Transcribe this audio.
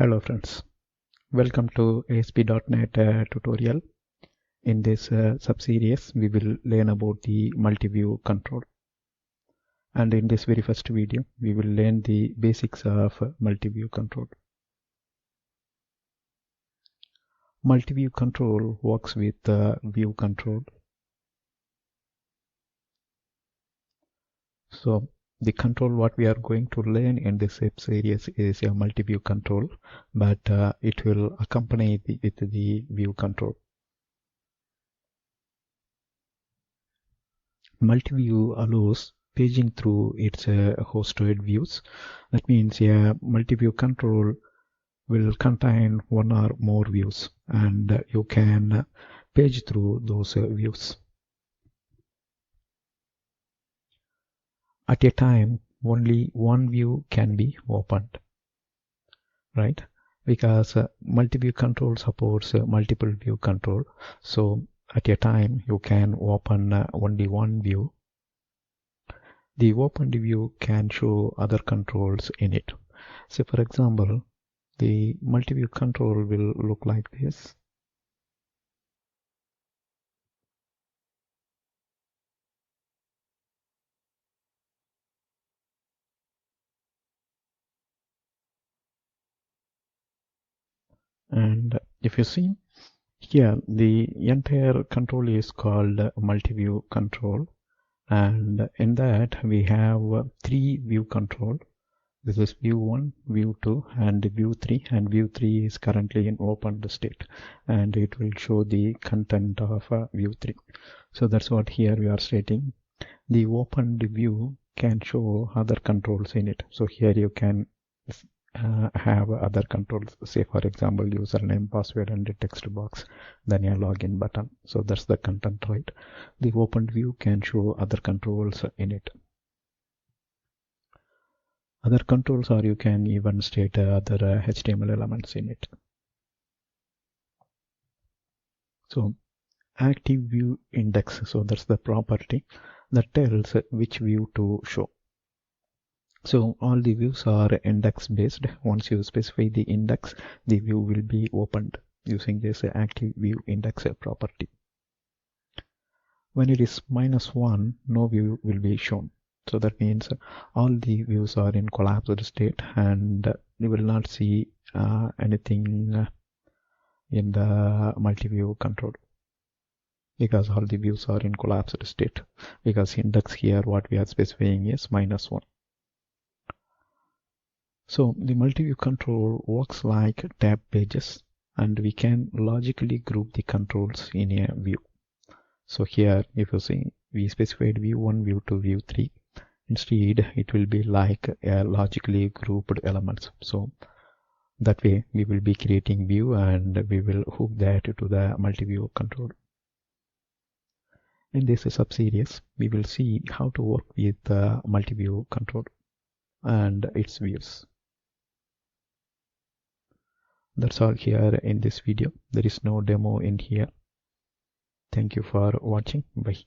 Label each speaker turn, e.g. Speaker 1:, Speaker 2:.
Speaker 1: Hello friends, welcome to ASP.NET tutorial. In this sub-series, we will learn about the MultiView control. And in this very first video, we will learn the basics of MultiView control. MultiView control works with view control. So the control what we are going to learn in this sub-series is a MultiView control, but it will accompany with the view control. MultiView allows paging through its hosted views. That means a MultiView control will contain one or more views, and you can page through those views. At a time, only one view can be opened, right? Because MultiView control supports multiple view control. So at a time, you can open only one view. The opened view can show other controls in it. So for example, the MultiView control will look like this. And if you see here, the entire control is called MultiView control. And in that we have three view control. This is view 1, view 2 and view 3, and view 3 is currently in opened state, and it will show the content of view 3. So that's what here we are stating. The opened view can show other controls in it. So here you can have other controls, say for example username, password and a text box, then a login button. So that's the content, right? The opened view can show other controls in it. Other controls, or you can even state other HTML elements in it. So active view index, so that's the property that tells which view to show. So all the views are index based. Once you specify the index, the view will be opened using this active view index property. When it is -1, no view will be shown. So that means all the views are in collapsed state, and you will not see anything in the MultiView control, because all the views are in collapsed state, because index here what we are specifying is -1. So the MultiView control works like tab pages, and we can logically group the controls in a view. So here, if you see, we specified view 1, view 2, view 3. Instead, it will be like a logically grouped elements. So that way, we will be creating view and we will hook that to the MultiView control. In this sub-series, we will see how to work with the MultiView control and its views. That's all here in this video. There is no demo in here. Thank you for watching. Bye.